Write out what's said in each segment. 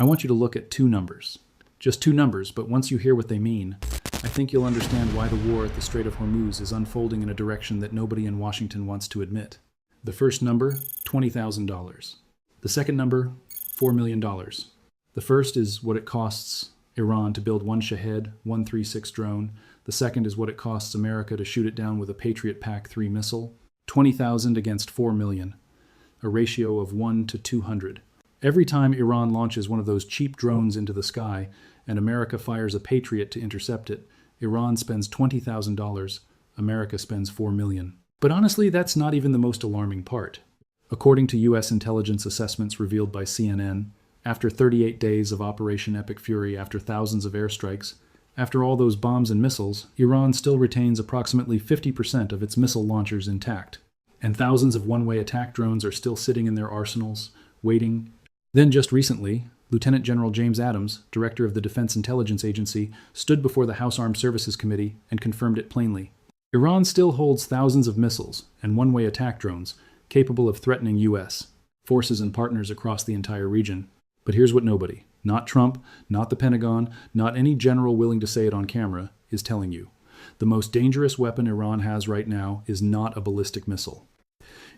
I want you to look at two numbers. Just two numbers, but once you hear what they mean, I think you'll understand why the war at the Strait of Hormuz is unfolding in a direction that nobody in Washington wants to admit. The first number, $20,000. The second number, $4 million. The first is what it costs Iran to build one Shahed 136 drone. The second is what it costs America to shoot it down with a Patriot PAC-3 missile. 20,000 against 4 million, a ratio of 1 to 200. Every time Iran launches one of those cheap drones into the sky and America fires a Patriot to intercept it, Iran spends $20,000, America spends $4 million. But honestly, that's not even the most alarming part. According to U.S. intelligence assessments revealed by CNN, after 38 days of Operation Epic Fury, after thousands of airstrikes, after all those bombs and missiles, Iran still retains approximately 50% of its missile launchers intact. And thousands of one-way attack drones are still sitting in their arsenals, waiting. Then just recently, Lieutenant General James Adams, director of the Defense Intelligence Agency, stood before the House Armed Services Committee and confirmed it plainly. Iran still holds thousands of missiles and one-way attack drones capable of threatening U.S. forces and partners across the entire region. But here's what nobody, not Trump, not the Pentagon, not any general willing to say it on camera, is telling you. The most dangerous weapon Iran has right now is not a ballistic missile.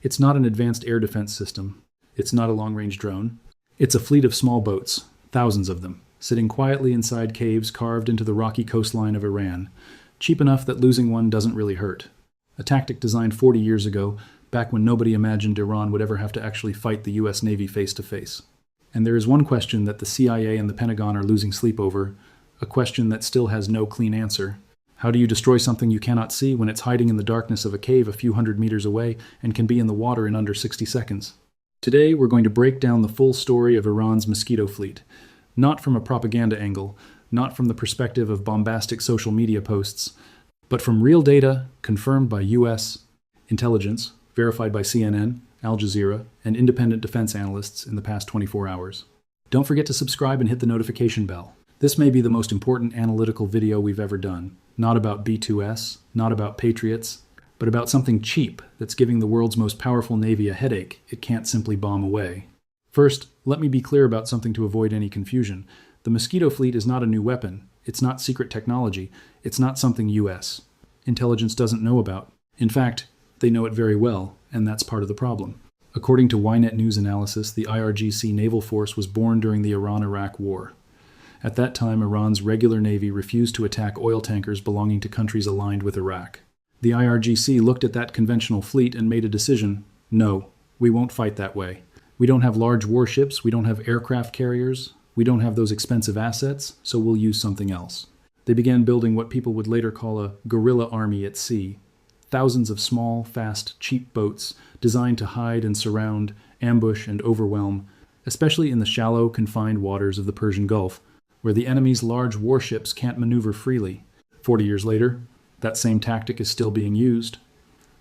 It's not an advanced air defense system. It's not a long-range drone. It's a fleet of small boats, thousands of them, sitting quietly inside caves carved into the rocky coastline of Iran, cheap enough that losing one doesn't really hurt. A tactic designed 40 years ago, back when nobody imagined Iran would ever have to actually fight the U.S. Navy face-to-face. And there is one question that the CIA and the Pentagon are losing sleep over, a question that still has no clean answer. How do you destroy something you cannot see when it's hiding in the darkness of a cave a few hundred meters away and can be in the water in under 60 seconds? Today, we're going to break down the full story of Iran's Mosquito fleet, not from a propaganda angle, not from the perspective of bombastic social media posts, but from real data confirmed by U.S. intelligence, verified by CNN, Al Jazeera, and independent defense analysts in the past 24 hours. Don't forget to subscribe and hit the notification bell. This may be the most important analytical video we've ever done. Not about B2S, not about Patriots, but about something cheap that's giving the world's most powerful navy a headache it can't simply bomb away. First, let me be clear about something to avoid any confusion. The Mosquito fleet is not a new weapon. It's not secret technology. It's not something U.S. intelligence doesn't know about. In fact, they know it very well, and that's part of the problem. According to Ynet News analysis, the IRGC naval force was born during the Iran-Iraq War. At that time, Iran's regular navy refused to attack oil tankers belonging to countries aligned with Iraq. The IRGC looked at that conventional fleet and made a decision. No, we won't fight that way. We don't have large warships, we don't have aircraft carriers, we don't have those expensive assets, so we'll use something else. They began building what people would later call a guerrilla army at sea. Thousands of small, fast, cheap boats designed to hide and surround, ambush and overwhelm, especially in the shallow, confined waters of the Persian Gulf, where the enemy's large warships can't maneuver freely. 40 years later, that same tactic is still being used,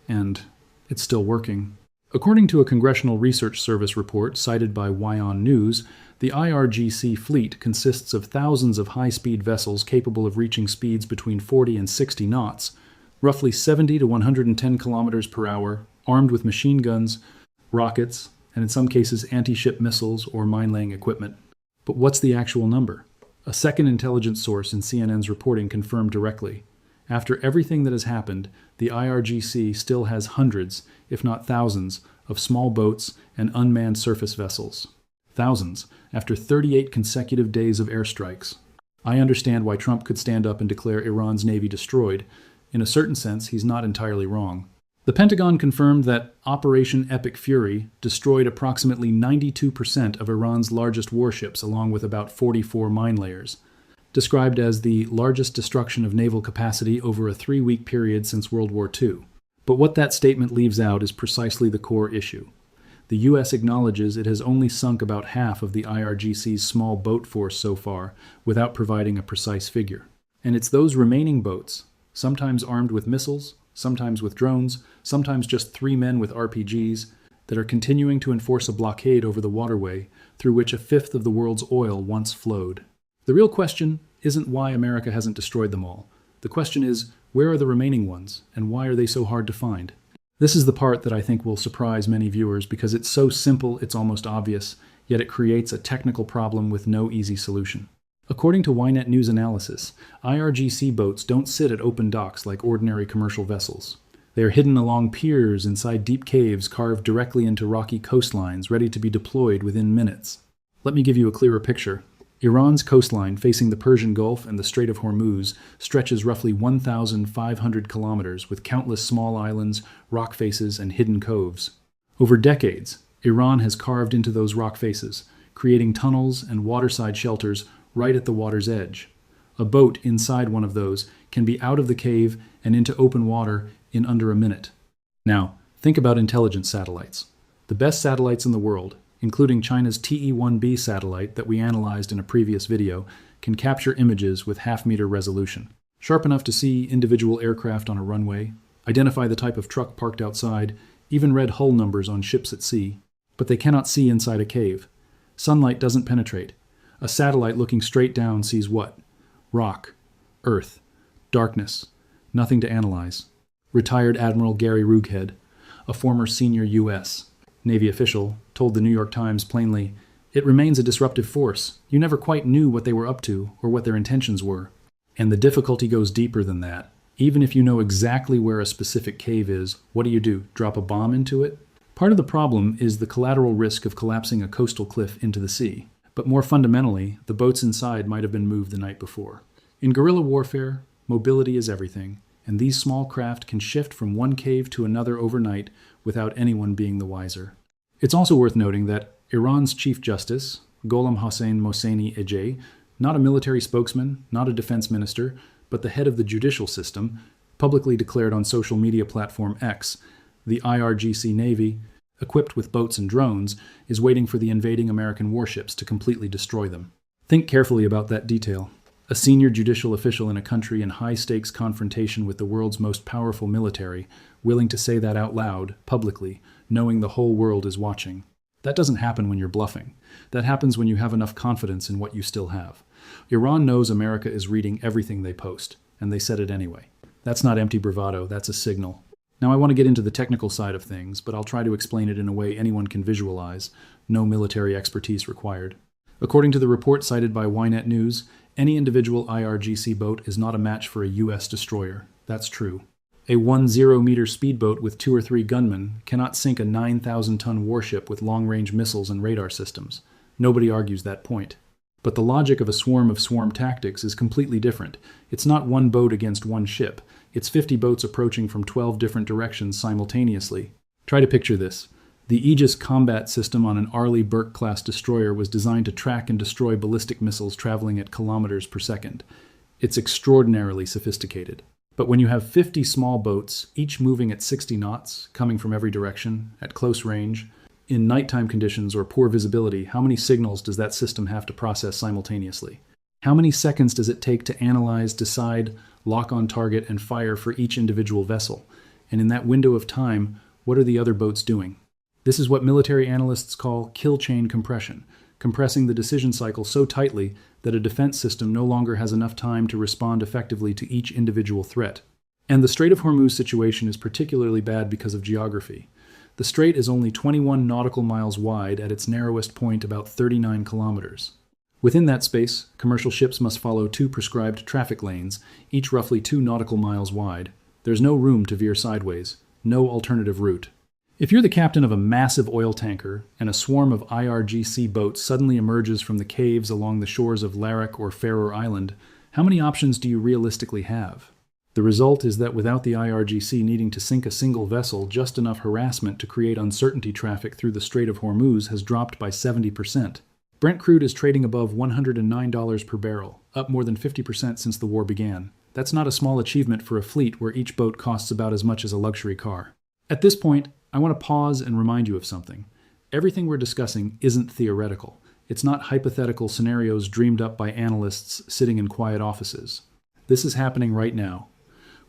and it's still working. According to a Congressional Research Service report cited by WION News, the IRGC fleet consists of thousands of high-speed vessels capable of reaching speeds between 40 and 60 knots, roughly 70 to 110 kilometers per hour, armed with machine guns, rockets, and in some cases anti-ship missiles or mine-laying equipment. But what's the actual number? A second intelligence source in CNN's reporting confirmed directly. After everything that has happened, the IRGC still has hundreds, if not thousands, of small boats and unmanned surface vessels. Thousands, after 38 consecutive days of airstrikes. I understand why Trump could stand up and declare Iran's navy destroyed. In a certain sense, he's not entirely wrong. The Pentagon confirmed that Operation Epic Fury destroyed approximately 92% of Iran's largest warships, along with about 44 mine layers, described as the largest destruction of naval capacity over a 3-week period since World War II. But what that statement leaves out is precisely the core issue. The U.S. acknowledges it has only sunk about half of the IRGC's small boat force so far, without providing a precise figure. And it's those remaining boats, sometimes armed with missiles, sometimes with drones, sometimes just 3 men with RPGs, that are continuing to enforce a blockade over the waterway through which a fifth of the world's oil once flowed. The real question isn't why America hasn't destroyed them all. The question is, where are the remaining ones, and why are they so hard to find? This is the part that I think will surprise many viewers because it's so simple it's almost obvious, yet it creates a technical problem with no easy solution. According to Ynet News Analysis, IRGC boats don't sit at open docks like ordinary commercial vessels. They are hidden along piers inside deep caves carved directly into rocky coastlines, ready to be deployed within minutes. Let me give you a clearer picture. Iran's coastline, facing the Persian Gulf and the Strait of Hormuz, stretches roughly 1,500 kilometers with countless small islands, rock faces, and hidden coves. Over decades, Iran has carved into those rock faces, creating tunnels and waterside shelters right at the water's edge. A boat inside one of those can be out of the cave and into open water in under a minute. Now, think about intelligence satellites. The best satellites in the world, including China's TE-1B satellite that we analyzed in a previous video, can capture images with half-meter resolution, sharp enough to see individual aircraft on a runway, identify the type of truck parked outside, even read hull numbers on ships at sea. But they cannot see inside a cave. Sunlight doesn't penetrate. A satellite looking straight down sees what? Rock, earth, darkness, nothing to analyze. Retired Admiral Gary Roughead, a former senior U.S. Navy official, told the New York Times plainly, "It remains a disruptive force. You never quite knew what they were up to or what their intentions were." And the difficulty goes deeper than that. Even if you know exactly where a specific cave is, what do? Drop a bomb into it? Part of the problem is the collateral risk of collapsing a coastal cliff into the sea. But more fundamentally, the boats inside might have been moved the night before. In guerrilla warfare, mobility is everything, and these small craft can shift from one cave to another overnight without anyone being the wiser. It's also worth noting that Iran's Chief Justice, Gholam Hossein Mohseni Ejei, not a military spokesman, not a defense minister, but the head of the judicial system, publicly declared on social media platform X, the IRGC Navy, equipped with boats and drones, is waiting for the invading American warships to completely destroy them. Think carefully about that detail. A senior judicial official in a country in high-stakes confrontation with the world's most powerful military, willing to say that out loud, publicly, knowing the whole world is watching. That doesn't happen when you're bluffing. That happens when you have enough confidence in what you still have. Iran knows America is reading everything they post, and they said it anyway. That's not empty bravado, that's a signal. Now I want to get into the technical side of things, but I'll try to explain it in a way anyone can visualize. No military expertise required. According to the report cited by Ynet News, any individual IRGC boat is not a match for a U.S. destroyer. That's true. A 10-meter speedboat with 2 or 3 gunmen cannot sink a 9,000-ton warship with long-range missiles and radar systems. Nobody argues that point. But the logic of a swarm of swarm tactics is completely different. It's not one boat against one ship. It's 50 boats approaching from 12 different directions simultaneously. Try to picture this. The Aegis combat system on an Arleigh Burke-class destroyer was designed to track and destroy ballistic missiles traveling at kilometers per second. It's extraordinarily sophisticated. But when you have 50 small boats, each moving at 60 knots, coming from every direction, at close range, in nighttime conditions or poor visibility, how many signals does that system have to process simultaneously? How many seconds does it take to analyze, decide, lock on target, and fire for each individual vessel? And in that window of time, what are the other boats doing? This is what military analysts call kill chain compression, compressing the decision cycle so tightly that a defense system no longer has enough time to respond effectively to each individual threat. And the Strait of Hormuz situation is particularly bad because of geography. The strait is only 21 nautical miles wide, at its narrowest point about 39 kilometers. Within that space, commercial ships must follow 2 prescribed traffic lanes, each roughly 2 nautical miles wide. There's no room to veer sideways, no alternative route. If you're the captain of a massive oil tanker and a swarm of IRGC boats suddenly emerges from the caves along the shores of Larak or Faroe Island, how many options do you realistically have? The result is that without the IRGC needing to sink a single vessel, just enough harassment to create uncertainty traffic through the Strait of Hormuz has dropped by 70%. Brent crude is trading above $109 per barrel, up more than 50% since the war began. That's not a small achievement for a fleet where each boat costs about as much as a luxury car. At this point, I want to pause and remind you of something. Everything we're discussing isn't theoretical. It's not hypothetical scenarios dreamed up by analysts sitting in quiet offices. This is happening right now,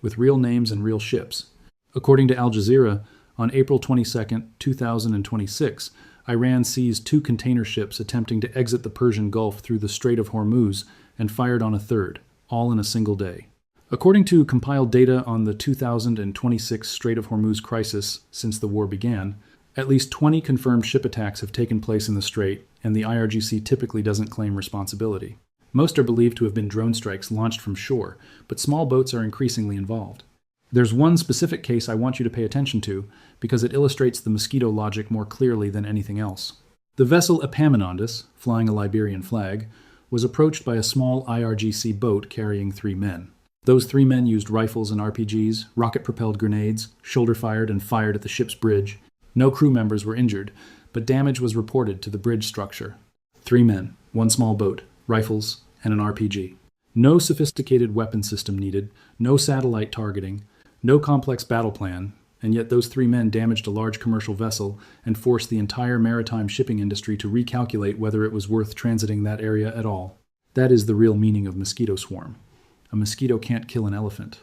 with real names and real ships. According to Al Jazeera, on April 22, 2026, Iran seized 2 container ships attempting to exit the Persian Gulf through the Strait of Hormuz and fired on a third, all in a single day. According to compiled data on the 2026 Strait of Hormuz crisis since the war began, At least 20 confirmed ship attacks have taken place in the Strait, and the IRGC typically doesn't claim responsibility. Most are believed to have been drone strikes launched from shore, but small boats are increasingly involved. There's one specific case I want you to pay attention to because it illustrates the Mosquito logic more clearly than anything else. The vessel Epaminondas, flying a Liberian flag, was approached by a small IRGC boat carrying 3 men. Those 3 men used rifles and RPGs, rocket-propelled grenades, shoulder-fired and fired at the ship's bridge. No crew members were injured, but damage was reported to the bridge structure. 3 men, 1 small boat, rifles, and an RPG. No sophisticated weapon system needed, no satellite targeting, no complex battle plan, and yet those 3 men damaged a large commercial vessel and forced the entire maritime shipping industry to recalculate whether it was worth transiting that area at all. That is the real meaning of mosquito swarm. A mosquito can't kill an elephant,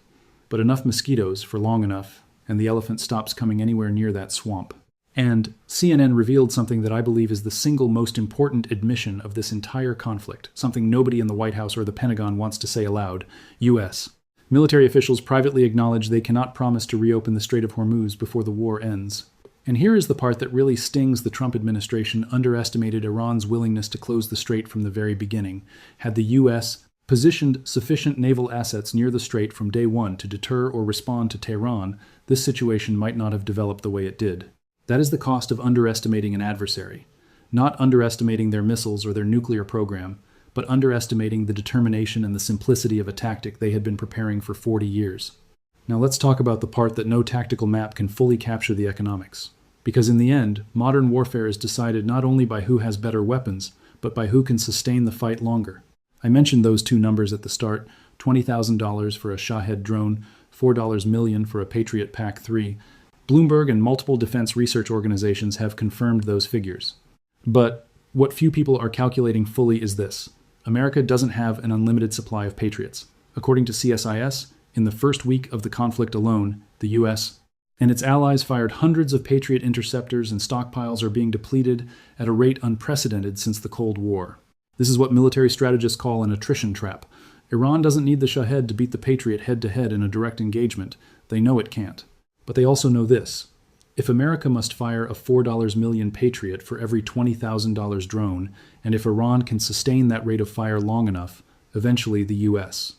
but enough mosquitoes for long enough, and the elephant stops coming anywhere near that swamp. And CNN revealed something that I believe is the single most important admission of this entire conflict, something nobody in the White House or the Pentagon wants to say aloud. U.S. Military officials privately acknowledge they cannot promise to reopen the Strait of Hormuz before the war ends. And here is the part that really stings. The Trump administration underestimated Iran's willingness to close the strait from the very beginning. Had the U.S. positioned sufficient naval assets near the strait from day one to deter or respond to Tehran, this situation might not have developed the way it did. That is the cost of underestimating an adversary. Not underestimating their missiles or their nuclear program, but underestimating the determination and the simplicity of a tactic they had been preparing for 40 years. Now let's talk about the part that no tactical map can fully capture: the economics. Because in the end, modern warfare is decided not only by who has better weapons, but by who can sustain the fight longer. I mentioned those 2 numbers at the start: $20,000 for a Shahed drone, $4 million for a Patriot PAC-3. Bloomberg and multiple defense research organizations have confirmed those figures. But what few people are calculating fully is this: America doesn't have an unlimited supply of Patriots. According to CSIS, in the first week of the conflict alone, the U.S. and its allies fired hundreds of Patriot interceptors, and stockpiles are being depleted at a rate unprecedented since the Cold War. This is what military strategists call an attrition trap. Iran doesn't need the Shahed to beat the Patriot head-to-head in a direct engagement. They know it can't. But they also know this: if America must fire a $4 million Patriot for every $20,000 drone, and if Iran can sustain that rate of fire long enough, eventually the U.S.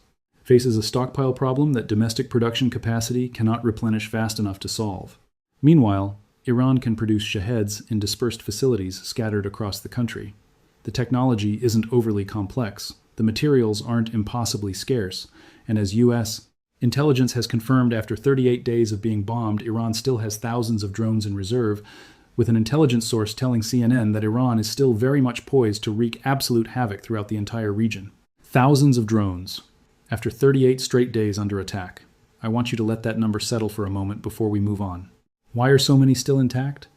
faces a stockpile problem that domestic production capacity cannot replenish fast enough to solve. Meanwhile, Iran can produce Shaheds in dispersed facilities scattered across the country. The technology isn't overly complex, the materials aren't impossibly scarce, and as U.S. intelligence has confirmed, after 38 days of being bombed, Iran still has thousands of drones in reserve, with an intelligence source telling CNN that Iran is still very much poised to wreak absolute havoc throughout the entire region. Thousands of drones, after 38 straight days under attack. I want you to let that number settle for a moment before we move on. Why are so many still intact?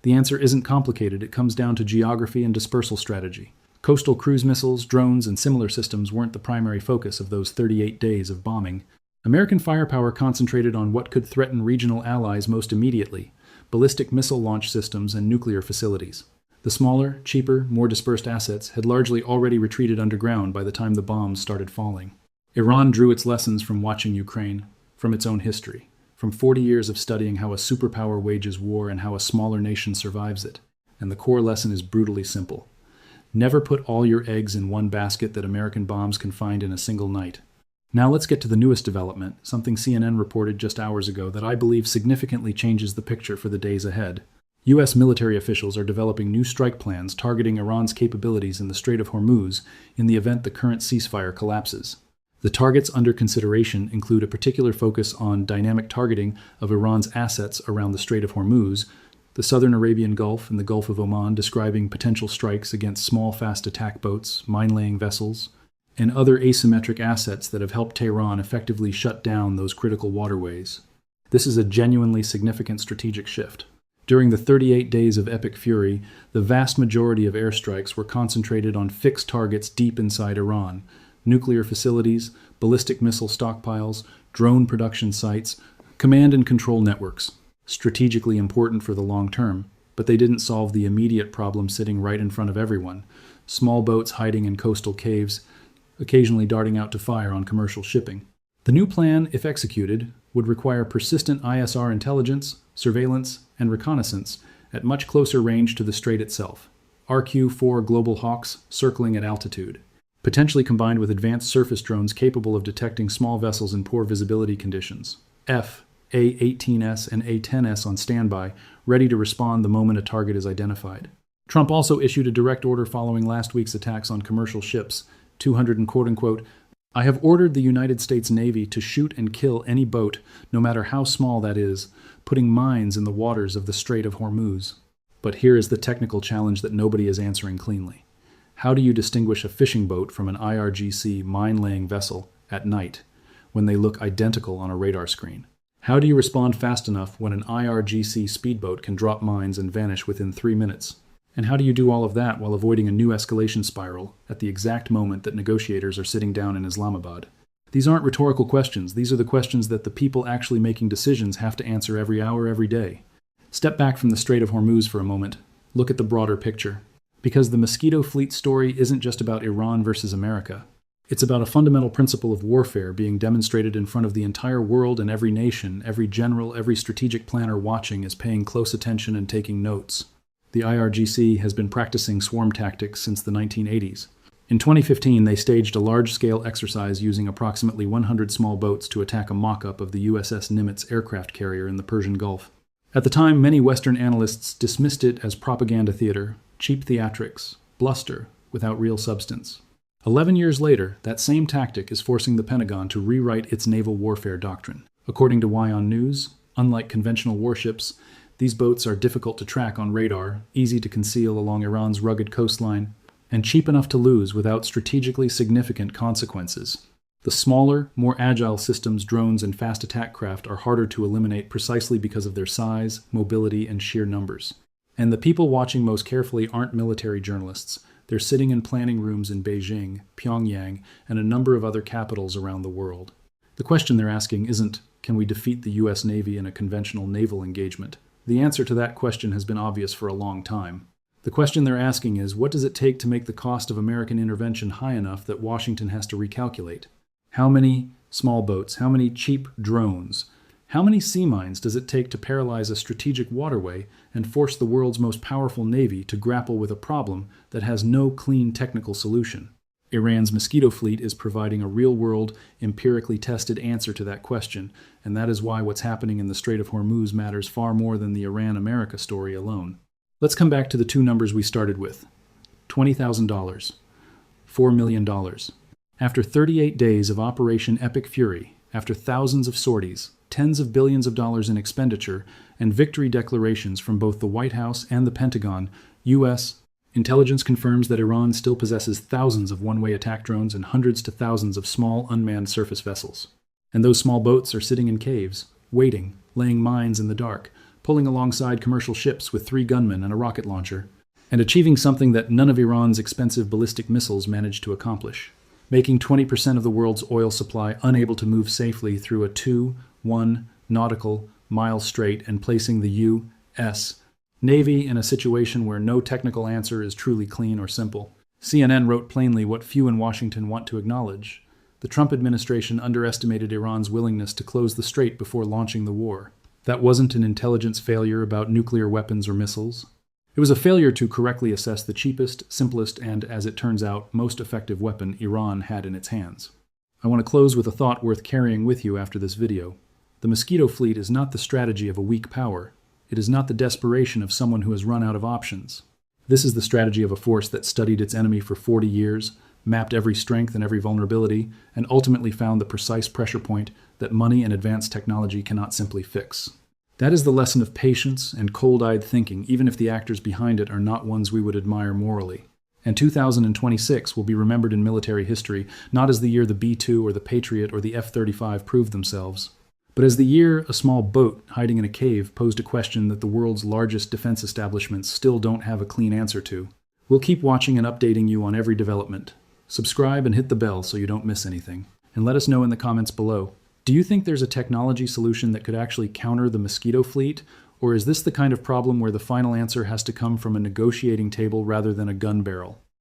The answer isn't complicated. It comes down to geography and dispersal strategy. Coastal cruise missiles, drones, and similar systems weren't the primary focus of those 38 days of bombing. American firepower concentrated on what could threaten regional allies most immediately: ballistic missile launch systems and nuclear facilities. The smaller, cheaper, more dispersed assets had largely already retreated underground by the time the bombs started falling. Iran drew its lessons from watching Ukraine, from its own history, from 40 years of studying how a superpower wages war and how a smaller nation survives it. And the core lesson is brutally simple: never put all your eggs in one basket that American bombs can find in a single night. Now let's get to the newest development, something CNN reported just hours ago that I believe significantly changes the picture for the days ahead. U.S. military officials are developing new strike plans targeting Iran's capabilities in the Strait of Hormuz in the event the current ceasefire collapses. The targets under consideration include a particular focus on dynamic targeting of Iran's assets around the Strait of Hormuz, the southern Arabian Gulf, and the Gulf of Oman, describing potential strikes against small, fast attack boats, mine-laying vessels, and other asymmetric assets that have helped Tehran effectively shut down those critical waterways. This is a genuinely significant strategic shift. During the 38 days of epic fury, the vast majority of airstrikes were concentrated on fixed targets deep inside Iran: nuclear facilities, ballistic missile stockpiles, drone production sites, command and control networks. Strategically important for the long term, but they didn't solve the immediate problem sitting right in front of everyone: small boats hiding in coastal caves, occasionally darting out to fire on commercial shipping. The new plan, if executed, would require persistent ISR intelligence, surveillance, and reconnaissance, at much closer range to the strait itself. RQ-4 Global Hawks circling at altitude, potentially combined with advanced surface drones capable of detecting small vessels in poor visibility conditions. A-18S and A-10S on standby, ready to respond the moment a target is identified. Trump also issued a direct order following last week's attacks on commercial ships, 200 and quote-unquote, "I have ordered the United States Navy to shoot and kill any boat, no matter how small that is, putting mines in the waters of the Strait of Hormuz." But here is the technical challenge that nobody is answering cleanly. How do you distinguish a fishing boat from an IRGC mine-laying vessel at night when they look identical on a radar screen? How do you respond fast enough when an IRGC speedboat can drop mines and vanish within 3 minutes? And how do you do all of that while avoiding a new escalation spiral at the exact moment that negotiators are sitting down in Islamabad? These aren't rhetorical questions. These are the questions that the people actually making decisions have to answer every hour, every day. Step back from the Strait of Hormuz for a moment. Look at the broader picture. Because the Mosquito fleet story isn't just about Iran versus America. It's about a fundamental principle of warfare being demonstrated in front of the entire world, and every nation, every general, every strategic planner watching is paying close attention and taking notes. The IRGC has been practicing swarm tactics since the 1980s. In 2015, they staged a large-scale exercise using approximately 100 small boats to attack a mock-up of the USS Nimitz aircraft carrier in the Persian Gulf. At the time, many Western analysts dismissed it as propaganda theater, cheap theatrics, bluster, without real substance. 11 years later, that same tactic is forcing the Pentagon to rewrite its naval warfare doctrine. According to Wyon News, unlike conventional warships, these boats are difficult to track on radar, easy to conceal along Iran's rugged coastline, and cheap enough to lose without strategically significant consequences. The smaller, more agile systems, drones, and fast attack craft are harder to eliminate precisely because of their size, mobility, and sheer numbers. And the people watching most carefully aren't military journalists. They're sitting in planning rooms in Beijing, Pyongyang, and a number of other capitals around the world. The question they're asking isn't, can we defeat the U.S. Navy in a conventional naval engagement? The answer to that question has been obvious for a long time. The question they're asking is, what does it take to make the cost of American intervention high enough that Washington has to recalculate? How many small boats? How many cheap drones? How many sea mines does it take to paralyze a strategic waterway and force the world's most powerful navy to grapple with a problem that has no clean technical solution? Iran's Mosquito fleet is providing a real-world, empirically tested answer to that question, and that is why what's happening in the Strait of Hormuz matters far more than the Iran-America story alone. Let's come back to the two numbers we started with. $20,000. $4 million. After 38 days of Operation Epic Fury, after thousands of sorties, tens of billions of dollars in expenditure, and victory declarations from both the White House and the Pentagon, U.S. intelligence confirms that Iran still possesses thousands of one-way attack drones and hundreds to thousands of small unmanned surface vessels. And those small boats are sitting in caves, waiting, laying mines in the dark, pulling alongside commercial ships with 3 gunmen and a rocket launcher, and achieving something that none of Iran's expensive ballistic missiles managed to accomplish, making 20% of the world's oil supply unable to move safely through a 2-1 nautical mile strait, and placing the U.S. Navy in a situation where no technical answer is truly clean or simple. CNN wrote plainly what few in Washington want to acknowledge. The Trump administration underestimated Iran's willingness to close the strait before launching the war. That wasn't an intelligence failure about nuclear weapons or missiles. It was a failure to correctly assess the cheapest, simplest, and, as it turns out, most effective weapon Iran had in its hands. I want to close with a thought worth carrying with you after this video. The Mosquito fleet is not the strategy of a weak power. It is not the desperation of someone who has run out of options. This is the strategy of a force that studied its enemy for 40 years, mapped every strength and every vulnerability, and ultimately found the precise pressure point that money and advanced technology cannot simply fix. That is the lesson of patience and cold-eyed thinking, even if the actors behind it are not ones we would admire morally. And 2026 will be remembered in military history not as the year the B-2 or the Patriot or the F-35 proved themselves, but as the year a small boat hiding in a cave posed a question that the world's largest defense establishments still don't have a clean answer to. We'll keep watching and updating you on every development. Subscribe and hit the bell so you don't miss anything. And let us know in the comments below. Do you think there's a technology solution that could actually counter the Mosquito fleet? Or is this the kind of problem where the final answer has to come from a negotiating table rather than a gun barrel?